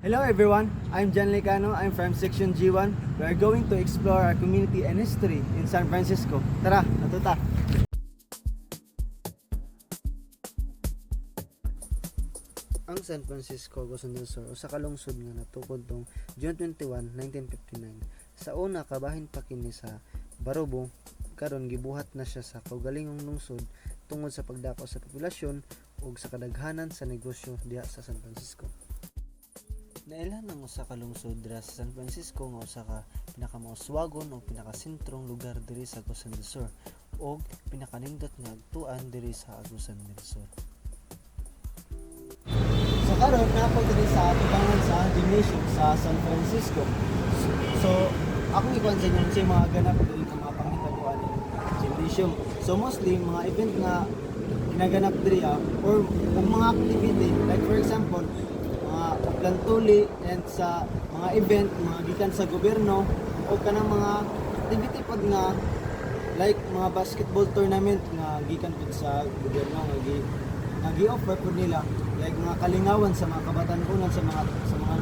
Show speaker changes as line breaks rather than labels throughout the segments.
Hello everyone, I'm Jan Lecano. I'm from Section G1. We are going to explore our community and history in San Francisco. Tara, natuta! Ang San Francisco, Quezon del Sur, usa ka lungsod nga natukod tong June 21, 1959. Sa una, kabahin pa kini sa Barobo, karon gibuhat na siya sa kaugalingong lungsod tungod sa pagdako sa populasyon ug sa kadaghanan sa negosyo diha sa San Francisco. Nailhan ng usa ka lungsod dira sa San Francisco nga usa ka pinakamauswagon o pinakasentrong lugar diri sa Quezon del Sur o pinakanindot nga agtuan diri sa Agusan del Sur. So karon napo diri sa atubangan sa gymnasium sa San Francisco. So akong ikuan sa inyo sa mga ganap diri sa mga panghitabuan ni gymnasium. So mostly mga event nga ginaganap diri or mga activity like for example plantuli and sa mga event mga gikan sa gobyerno o kanang mga activity pod nga like mga basketball tournament nga gikan pod sa gobyerno nga gi-offer pod nila like mga kalingawan sa mga kabatan-unan sa mga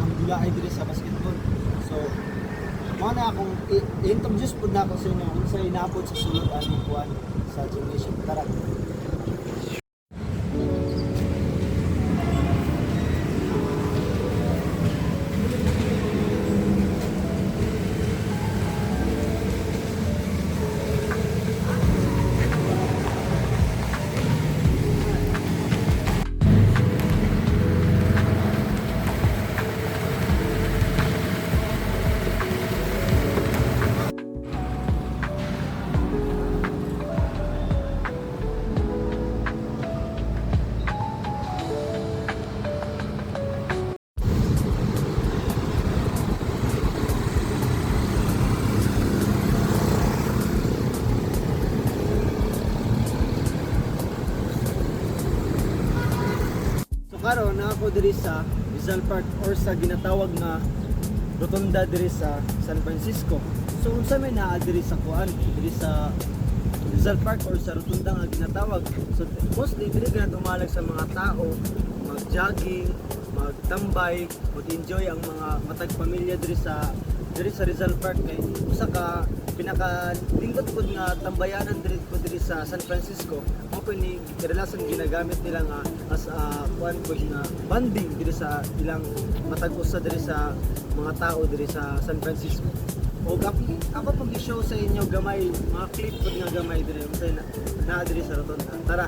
nangdulaay diri sa basketball. So mao na akong i-introduce pod nako sa inyo unsa inaapod sa sulod ani kuan sa gymnasium. Tara. Karon na ako diri sa Rizal Park or sa ginatawag nga rotunda diri sa San Francisco. So unsa may naa diri sa kuan diri sa Rizal Park or sa rotunda nga ginatawag. So mostly diri ka tumalag sa mga tao, mag-jogging, magtambay, mag-enjoy ang mga matag pamilya diri sa Rizal Park kay usa ka pinaka-lingkod pod nga tambayanan diri sa San Francisco. Mao ni kadalasan ginagamit nila nga as kuan pod nga bonding diri sa ilang matag usa diri sa mga tao diri sa San Francisco. O ako pag-show sa inyo gamay mga clip pod nga gamay diri unsay na diri sa rotonda. Tara.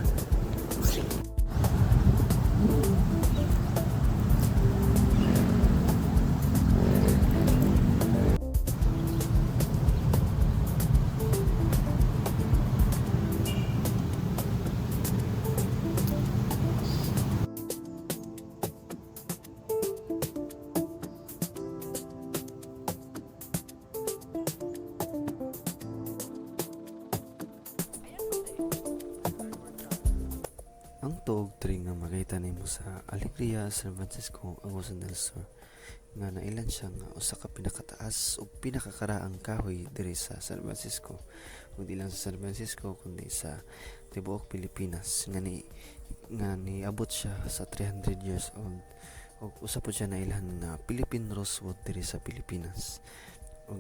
Ang tuog diri nga makita nimo sa Alegria, San Francisco, Agusan del Sur nga nailan siya nga usa ka pinakataas ug pinakakaraang kahoy diri sa San Francisco. Ug di lang sa San Francisco kundi sa tibuok Pilipinas nga niabot siya sa 300 years old. Ug usa po siya nailan nga Philippine Rosewood diri sa Pilipinas. Ug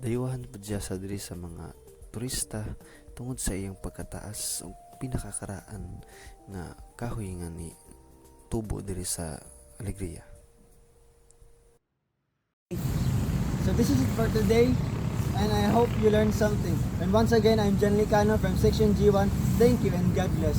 dayuhan pud siya sa diri sa mga turista tungod sa iyang pagkataas ug pinakakaraan nga kahoy nga ni tubo diri sa Alegria. So this is it for today and I hope you learned something. And once again, I'm Jan Licano from Section G1. Thank you and God bless.